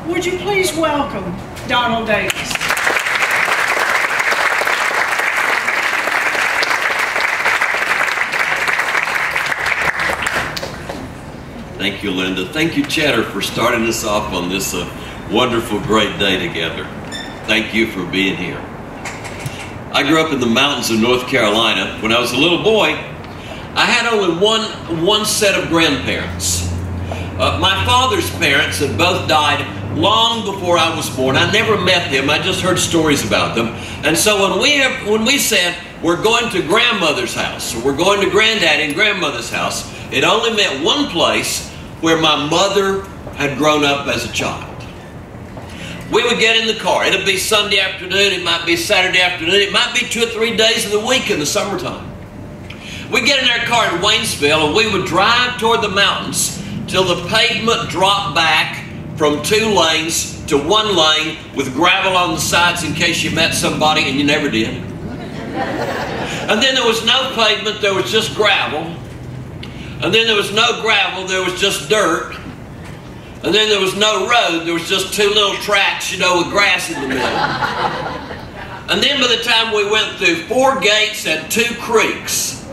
would you please welcome Donald Davis? Thank you, Linda. Thank you, Cheddar, for starting us off on this wonderful, great day together. Thank you for being here. I grew up in the mountains of North Carolina. When I was a little boy, I had only one set of grandparents. My father's parents had both died long before I was born. I never met them. I just heard stories about them. And so when we said we're going to grandmother's house, or we're going to granddaddy and grandmother's house, it only meant one place where my mother had grown up as a child. We would get in the car. It'd be Sunday afternoon. It might be Saturday afternoon. It might be 2 or 3 days of the week in the summertime. We'd get in our car in Waynesville, and we would drive toward the mountains till the pavement dropped back from 2 lanes to 1 lane with gravel on the sides in case you met somebody, and you never did. And then there was no pavement. There was just gravel. And then there was no gravel, there was just dirt. And then there was no road, there was just 2 little tracks, you know, with grass in the middle. And then by the time we went through 4 gates and 2 creeks,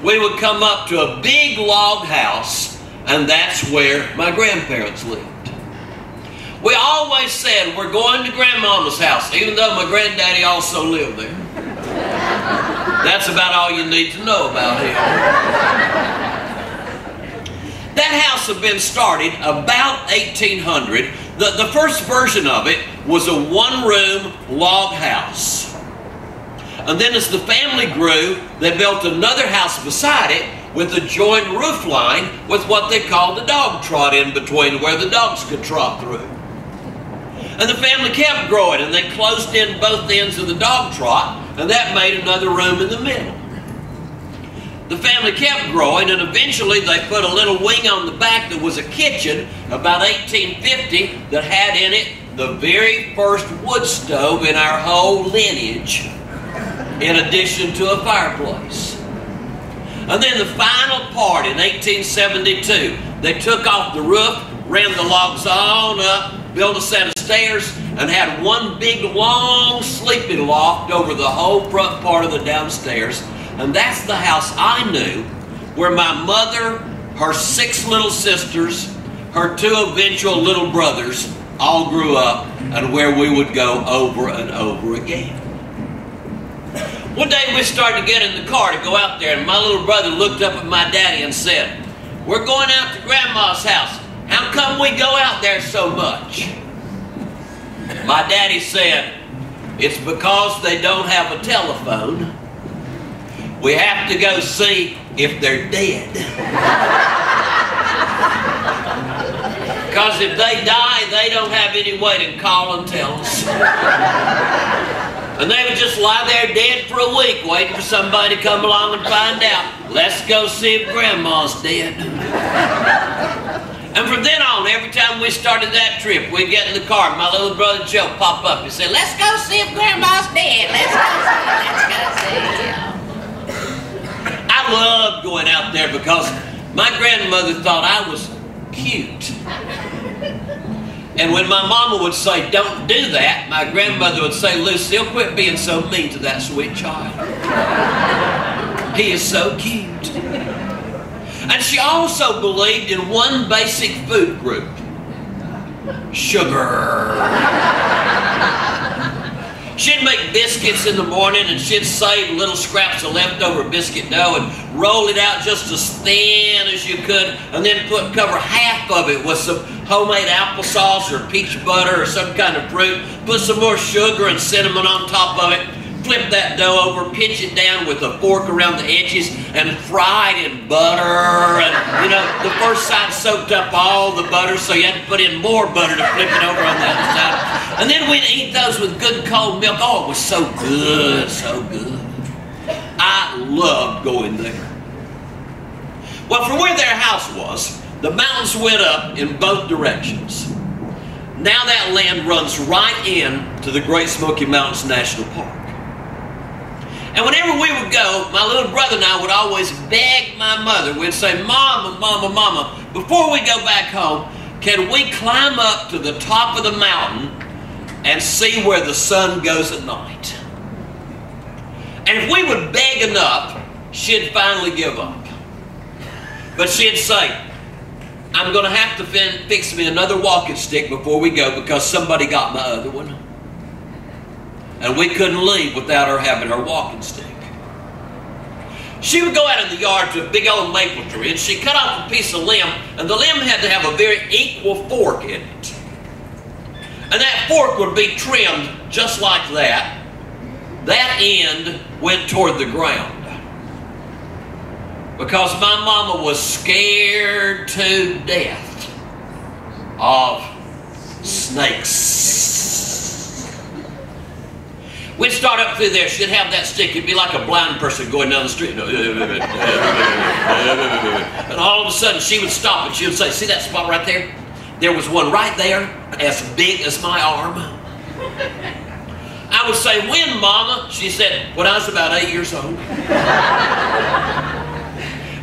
we would come up to a big log house, and that's where my grandparents lived. We always said, we're going to Grandmama's house, even though my granddaddy also lived there. That's about all you need to know about him. That house had been started about 1800. The first version of it was a 1-room log house. And then as the family grew, they built another house beside it with a joined roof line with what they called the dog trot in between, where the dogs could trot through. And the family kept growing, and they closed in both ends of the dog trot, and that made another room in the middle. The family kept growing, and eventually they put a little wing on the back that was a kitchen about 1850 that had in it the very first wood stove in our whole lineage, in addition to a fireplace. And then the final part in 1872, they took off the roof, ran the logs on up, built a set of stairs, and had one big long sleeping loft over the whole front part of the downstairs. And that's the house I knew, where my mother, her 6 little sisters, her 2 eventual little brothers all grew up, and where we would go over and over again. One day we started to get in the car to go out there, and my little brother looked up at my daddy and said, "We're going out to Grandma's house. How come we go out there so much?" My daddy said, "It's because they don't have a telephone. We have to go see if they're dead. Because if they die, they don't have any way to call and tell us." And they would just lie there dead for a week, waiting for somebody to come along and find out. Let's go see if Grandma's dead. And from then on, every time we started that trip, we'd get in the car, my little brother Joe pop up and say, "Let's go see if Grandma's dead. Let's go see. I loved going out there because my grandmother thought I was cute. And when my mama would say, "Don't do that," my grandmother would say, "Lucille, quit being so mean to that sweet child. He is so cute." And she also believed in one basic food group: sugar. She'd make biscuits in the morning, and she'd save little scraps of leftover biscuit dough and roll it out just as thin as you could, and then cover half of it with some homemade applesauce or peach butter or some kind of fruit, put some more sugar and cinnamon on top of it, flip that dough over, pinch it down with a fork around the edges, and fry it in butter. And, you know, the first side soaked up all the butter, so you had to put in more butter to flip it over on the other side. And then we'd eat those with good cold milk. Oh, it was so good, so good. I loved going there. Well, from where their house was, the mountains went up in both directions. Now that land runs right in to the Great Smoky Mountains National Park. And whenever we would go, my little brother and I would always beg my mother. We'd say, "Mama, Mama, Mama, before we go back home, can we climb up to the top of the mountain and see where the sun goes at night? And if we would beg enough, she'd finally give up. But she'd say, I'm going to have to fix me another walking stick before we go because somebody got my other one. And we couldn't leave without her having her walking stick. She would go out in the yard to a big old maple tree and she'd cut off a piece of limb, and the limb had to have a very equal fork in it. And that fork would be trimmed just like that. That end went toward the ground. Because my mama was scared to death of snakes. We'd start up through there, she'd have that stick, it'd be like a blind person going down the street. And all of a sudden she would stop and she would say, see that spot right there? There was one right there, as big as my arm. I would say, when, Mama? She said, when I was about 8 years old.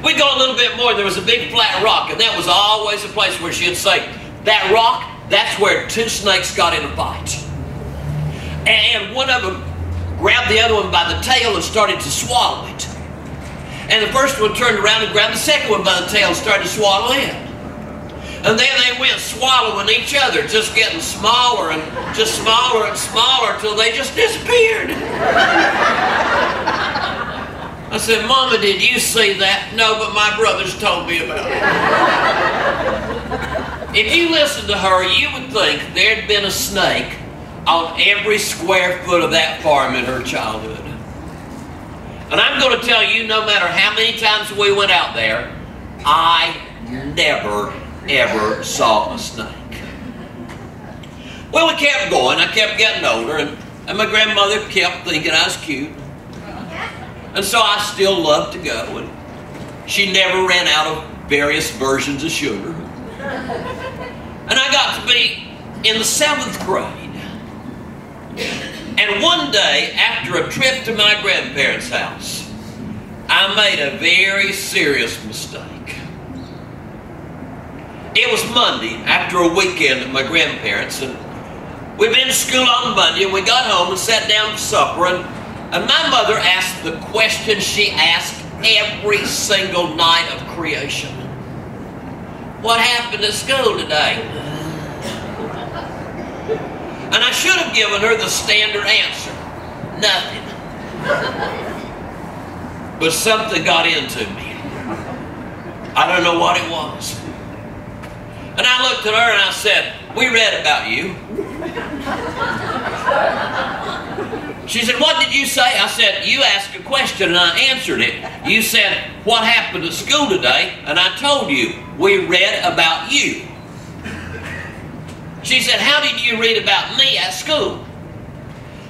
We'd go a little bit more, there was a big flat rock, and that was always a place where she'd say, that rock, that's where two snakes got in a fight. And one of them grabbed the other one by the tail and started to swallow it. And the first one turned around and grabbed the second one by the tail and started to swallow it. And then they went swallowing each other, just getting smaller and just smaller and smaller till they just disappeared. I said, Mama, did you see that? No, but my brothers told me about it. If you listened to her, you would think there'd been a snake on every square foot of that farm in her childhood. And I'm going to tell you, no matter how many times we went out there, I never, ever saw a snake. Well, we kept going. I kept getting older, and my grandmother kept thinking I was cute. And so I still loved to go, and she never ran out of various versions of sugar. And I got to be in the 7th grade. And one day, after a trip to my grandparents' house, I made a very serious mistake. It was Monday, after a weekend at my grandparents', and we'd been to school on Monday, and we got home and sat down for supper, and my mother asked the question she asked every single night of creation. What happened at school today? And I should have given her the standard answer. Nothing. But something got into me. I don't know what it was. And I looked at her and I said, we read about you. She said, what did you say? I said, you asked a question and I answered it. You said, what happened at school today? And I told you, we read about you. She said, how did you read about me at school?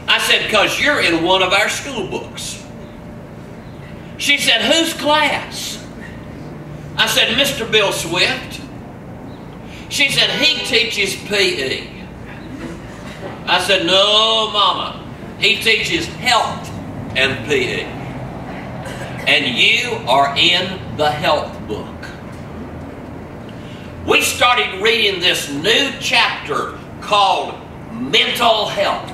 I said, because you're in one of our school books. She said, whose class? I said, Mr. Bill Swift. She said, he teaches PE. I said, no, Mama. He teaches health and PE. And you are in the health book. We started reading this new chapter called Mental Health.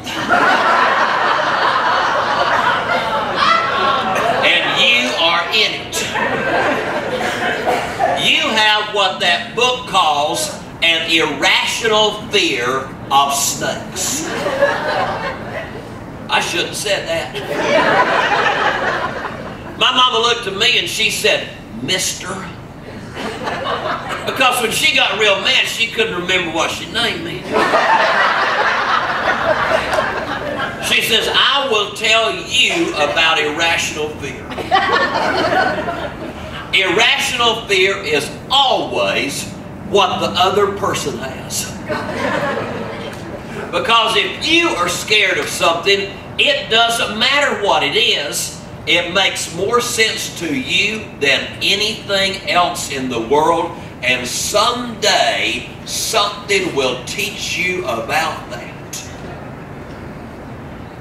And you are in it. You have what that book calls an irrational fear of snakes. I shouldn't have said that. My mama looked at me and she said, Mister. Because when she got real mad, she couldn't remember what she named me. She says, I will tell you about irrational fear. Irrational fear is always what the other person has. Because if you are scared of something, it doesn't matter what it is. It makes more sense to you than anything else in the world. And someday, something will teach you about that.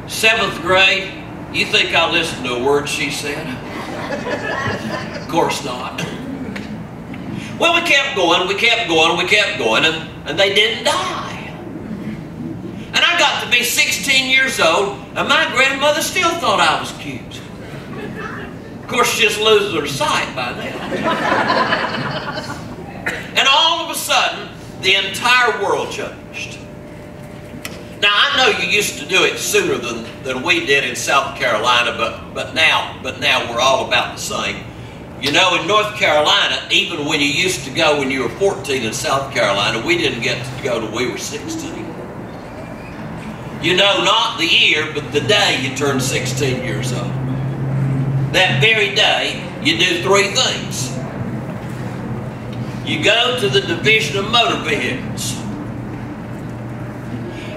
7th grade, you think I listened to a word she said? Of course not. Well, we kept going, and they didn't die. And I got to be 16 years old, and my grandmother still thought I was cute. Of course, she just loses her sight by then. And all of a sudden, the entire world changed. Now, I know you used to do it sooner than we did in South Carolina, but now we're all about the same. You know, in North Carolina, even when you used to go when you were 14 in South Carolina, we didn't get to go till we were 16. You know, not the year, but the day you turned 16 years old. That very day, you do three things. You go to the Division of Motor Vehicles.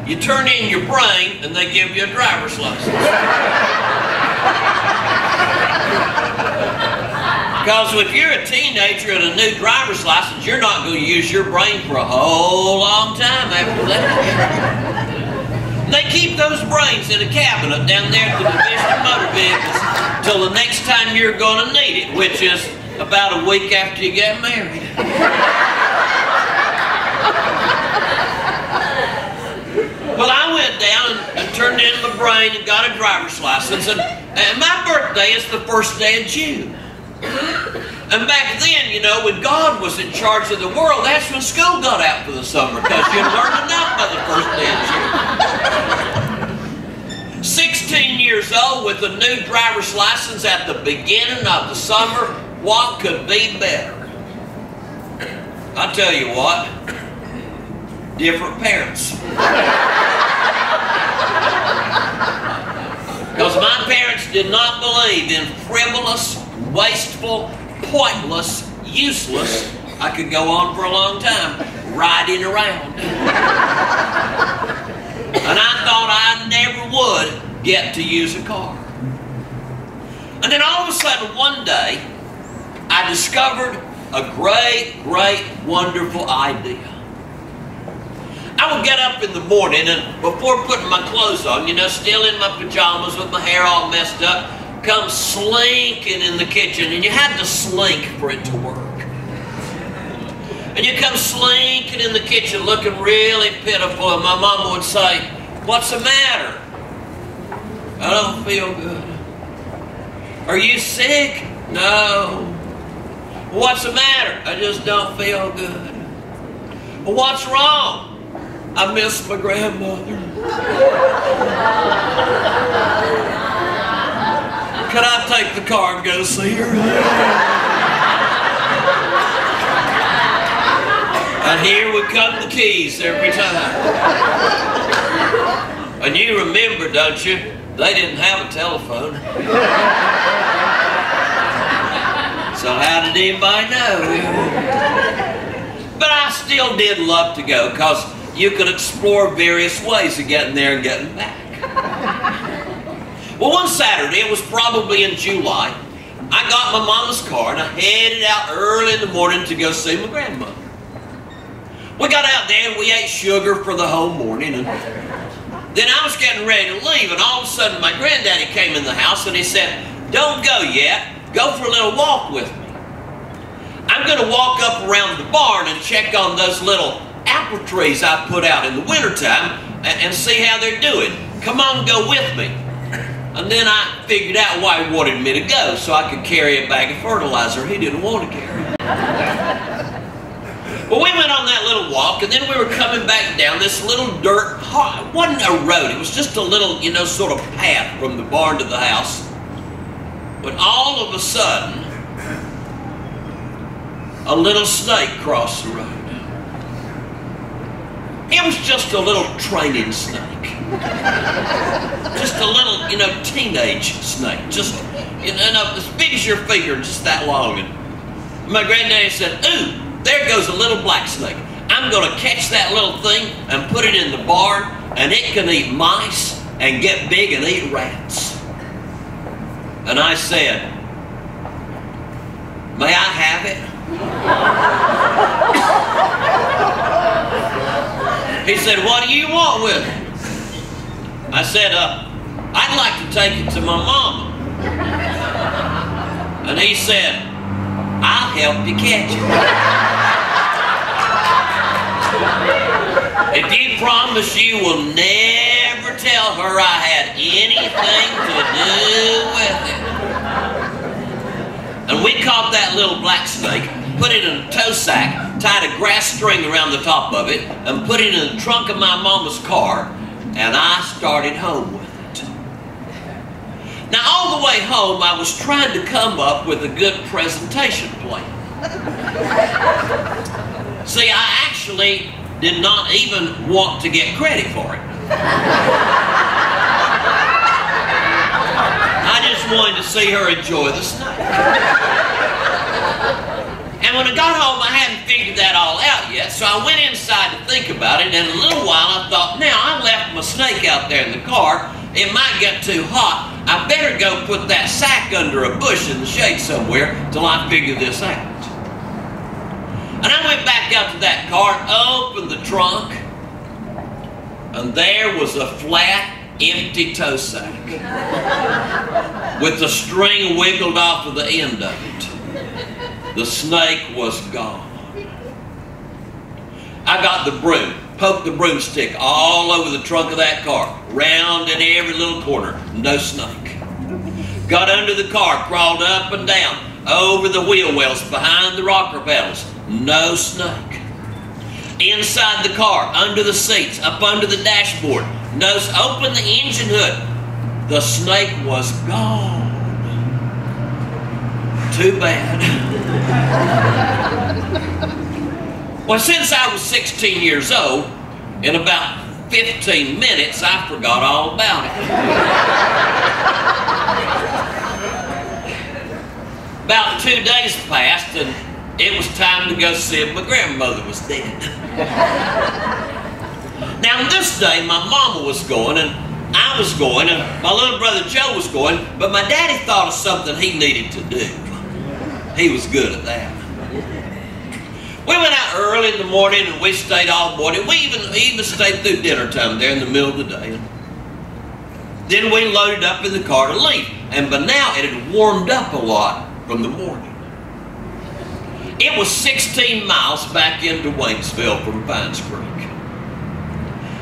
You turn in your brain, and they give you a driver's license. Because if you're a teenager and a new driver's license, you're not going to use your brain for a whole long time after that. They keep those brains in a cabinet down there at the Division of Motor Vehicles till the next time you're going to need it, which is about a week after you get married. Well, I went down and turned in my brain and got a driver's license, and my birthday is the first day of June. And back then, you know, when God was in charge of the world, that's when school got out for the summer, because you learned enough by the first day of June. 16 years old with a new driver's license at the beginning of the summer, what could be better? I tell you what, different parents. Because my parents did not believe in frivolous, wasteful, pointless, useless, I could go on for a long time, riding around. And I thought I never would get to use a car. And then all of a sudden one day, I discovered a great, wonderful idea. I would get up in the morning, and before putting my clothes on, you know, still in my pajamas with my hair all messed up, come slinking in the kitchen, and you had to slink for it to work. And you come slinking in the kitchen looking really pitiful, and my mama would say, "What's the matter?" "I don't feel good." "Are you sick?" "No." "What's the matter?" "I just don't feel good." "Well, what's wrong?" "I miss my grandmother." "Can I take the car and go see her?" And here would come the keys every time. And you remember, don't you, they didn't have a telephone. So how did anybody know? But I still did love to go, because you could explore various ways of getting there and getting back. Well, one Saturday, it was probably in July, I got my mama's car and I headed out early in the morning to go see my grandmother. We got out there and we ate sugar for the whole morning, and then I was getting ready to leave, and all of a sudden my granddaddy came in the house and he said, "Don't go yet, go for a little walk with me. I'm going to walk up around the barn and check on those little apple trees I put out in the wintertime and see how they're doing. Come on, go with me." And then I figured out why he wanted me to go, so I could carry a bag of fertilizer he didn't want to carry. Well, we went on that little walk, and then we were coming back down this little dirt, it wasn't a road, it was just a little, you know, sort of path from the barn to the house. When all of a sudden, a little snake crossed the road. It was just a little training snake. Just a little, you know, teenage snake. Just, you know, as big as your finger, just that long. And my granddaddy said, "Ooh, there goes a little black snake. I'm going to catch that little thing and put it in the barn, and it can eat mice and get big and eat rats." And I said, "May I have it?" He said, "What do you want with it?" I said, "I'd like to take it to my mama." And he said, "I'll help you catch it." If you promise you will never tell her I had anything to do with it. And we caught that little black snake, put it in a tow sack, tied a grass string around the top of it, and put it in the trunk of my mama's car, and I started home with it. Now, all the way home, I was trying to come up with a good presentation plan. See, I actually did not even want to get credit for it. I just wanted to see her enjoy the snake. And when I got home, I hadn't figured that all out yet, so I went inside to think about it, and in a little while I thought, now I left my snake out there in the car, it might get too hot, I better go put that sack under a bush in the shade somewhere till I figure this out. And I went back out to that car, opened the trunk, and there was a flat, empty tow sack with the string wiggled off of the end of it. The snake was gone. I got the broom, poked the broomstick all over the trunk of that car, round in every little corner, no snake. Got under the car, crawled up and down, over the wheel wells, behind the rocker pedals, no snake. Inside the car, under the seats, up under the dashboard, no. Open the engine hood. The snake was gone. Too bad. Well, since I was 16 years old, in about 15 minutes, I forgot all about it. About 2 days passed, and it was time to go see if my grandmother was dead. Now, on this day, my mama was going, and I was going, and my little brother Joe was going, but my daddy thought of something he needed to do. He was good at that. We went out early in the morning, and we stayed all morning. We even stayed through dinner time there in the middle of the day. Then we loaded up in the car to leave, and by now it had warmed up a lot from the morning. It was 16 miles back into Waynesville from Pines Creek.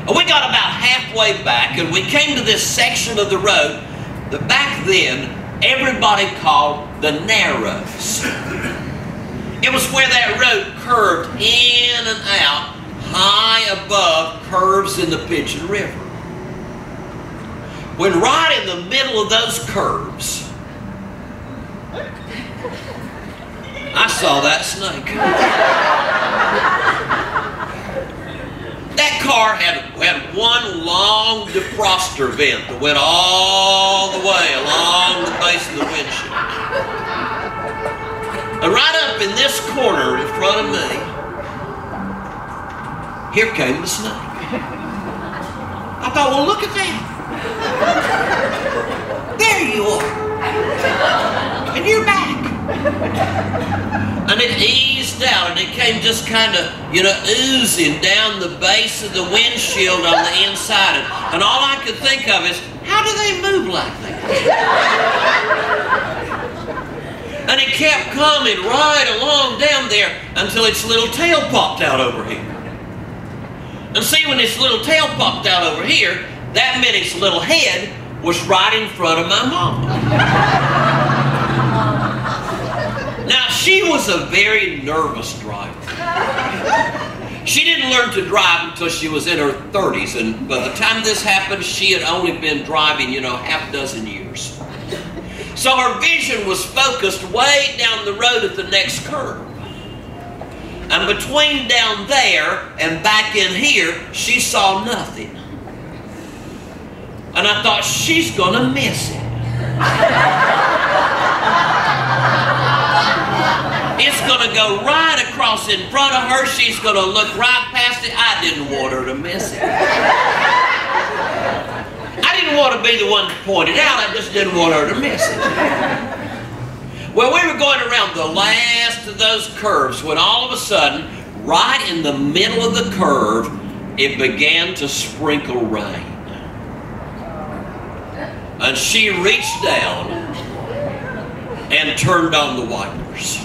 And we got about halfway back, and we came to this section of the road that back then everybody called the Narrows. It was where that road curved in and out, high above curves in the Pigeon River. When right in the middle of those curves, I saw that snake. That car had one long defroster vent that went all the way along the base of the windshield. And right up in this corner in front of me, here came the snake. I thought, well, look at that. There you are. And you're back. And it eased out, and it came just kind of, oozing down the base of the windshield on the inside. And all I could think of is, how do they move like that? And it kept coming right along down there until its little tail popped out over here. And see, when its little tail popped out over here, that meant its little head was right in front of my mama. Now, she was a very nervous driver. She didn't learn to drive until she was in her 30s, and by the time this happened, she had only been driving, half a dozen years. So her vision was focused way down the road at the next curve. And between down there and back in here, she saw nothing. And I thought, she's gonna miss it. It's gonna go right across in front of her. She's gonna look right past it. I didn't want her to miss it. I didn't want to be the one to point it out. I just didn't want her to miss it. Well, we were going around the last of those curves when all of a sudden, right in the middle of the curve, it began to sprinkle rain. And she reached down and turned on the wipers.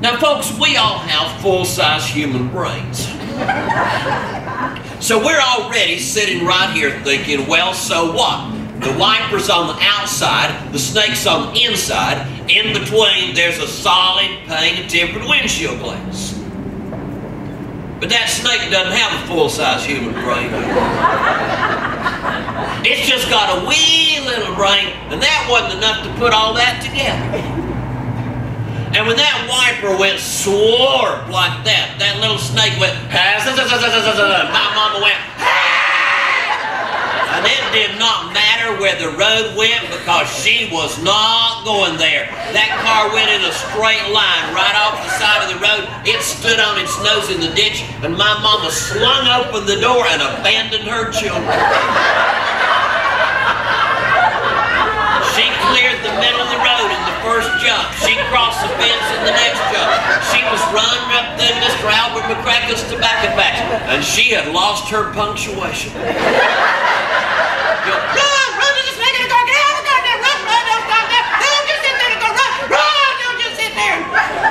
Now, folks, we all have full-size human brains. So we're already sitting right here thinking, well, so what? The wiper's on the outside, the snake's on the inside. In between, there's a solid pane of tempered windshield glass. But that snake doesn't have a full-size human brain. It's just got a wee little brain, and that wasn't enough to put all that together. And when that wiper went slurp like that, that little snake went, my mama went, and it did not matter where the road went because she was not going there. That car went in a straight line right off the side of the road. It stood on its nose in the ditch, and my mama slung open the door and abandoned her children. She cleared the middle of the road in the first jump. She crossed the fence in the next jump. She was running up through Mr. Albert McCracken's tobacco patch, and she had lost her punctuation. Run, there's a snake in the car, get out of the car now, run, don't stop there, don't just sit there and go, run, don't just sit there.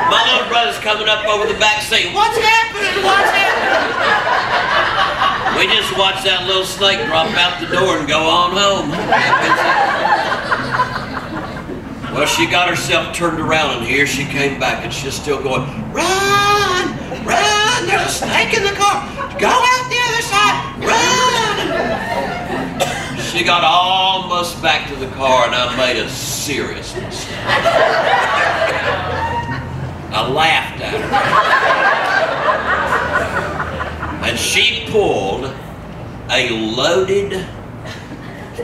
My little brother's coming up over the back seat, what's happening, We just watched that little snake drop out the door and go on home. Well, she got herself turned around, and here she came back, and she's still going, run, there's a snake in the car, go out the other side, run. She got almost back to the car, and I made a serious mistake. I laughed at her. And she pulled a loaded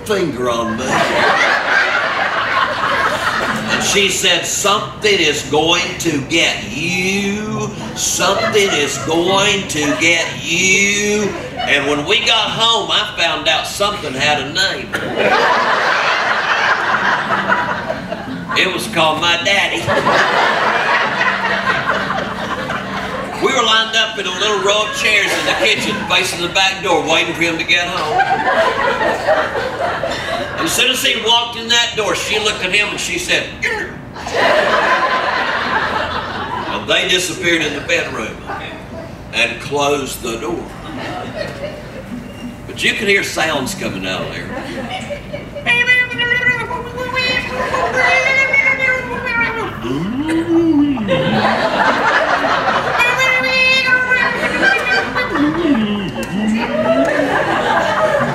finger on me. And she said, something is going to get you. Something is going to get you. And when we got home, I found out something had a name. It was called my daddy. We were lined up in a little row of chairs in the kitchen facing the back door waiting for him to get home. And as soon as he walked in that door, she looked at him and she said, "Grr." And they disappeared in the bedroom and closed the door. But you can hear sounds coming out of there.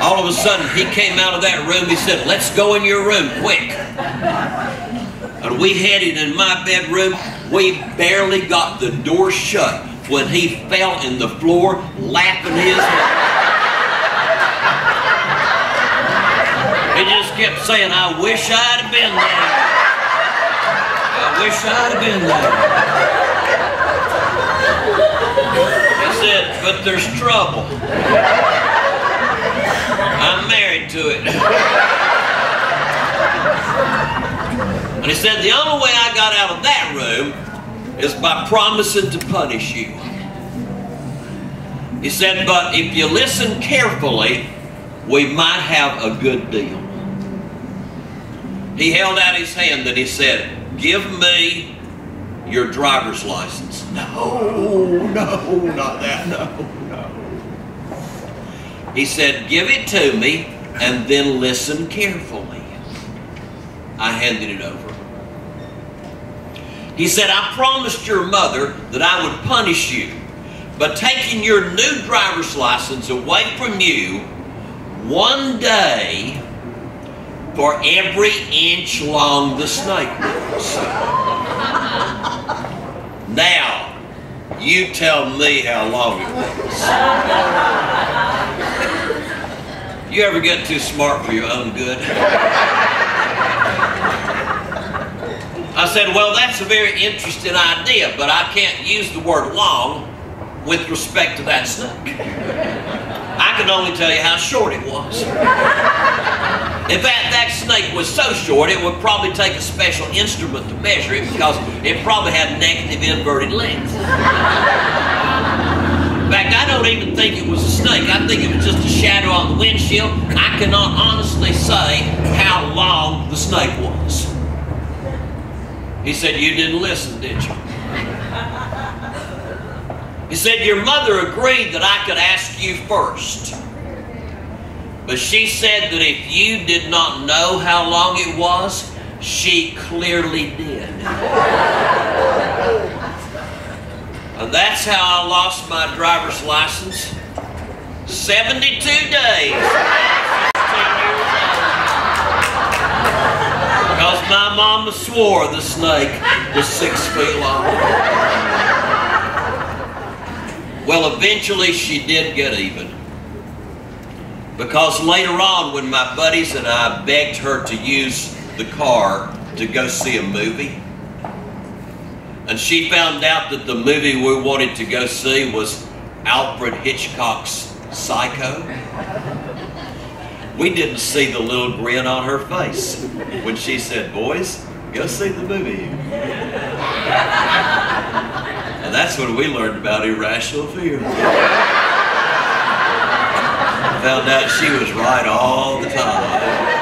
All of a sudden, he came out of that room. He said, "Let's go in your room, quick." And we headed in my bedroom. We barely got the door shut when he fell in the floor, laughing his head. He just kept saying, "I wish I'd have been there. I wish I'd have been there." He said, "But there's trouble. I'm married to it." And he said, "The only way I got out of that room is by promising to punish you." He said, "But if you listen carefully, we might have a good deal." He held out his hand and he said, "Give me your driver's license." No, not that, no. He said, "Give it to me and then listen carefully." I handed it over. He said, "I promised your mother that I would punish you by taking your new driver's license away from you one day for every inch long the snake was." Now, you tell me how long it was. You ever get too smart for your own good? I said, "Well, that's a very interesting idea, but I can't use the word long with respect to that snake. I can only tell you how short it was. In fact, that snake was so short, it would probably take a special instrument to measure it because it probably had negative inverted length. In fact, I don't even think it was a snake. I think it was just a shadow on the windshield. I cannot honestly say how long the snake was." He said, "You didn't listen, did you?" He said, your mother agreed that I could ask you first. But she said that if you did not know how long it was, she clearly did. And that's how I lost my driver's license. 72 days. Because my mama swore the snake was 6 feet long. Well, eventually she did get even. Because later on, when my buddies and I begged her to use the car to go see a movie, and she found out that the movie we wanted to go see was Alfred Hitchcock's Psycho, we didn't see the little grin on her face when she said, boys, go see the movie. And that's when we learned about irrational fear. Found out she was right all the time.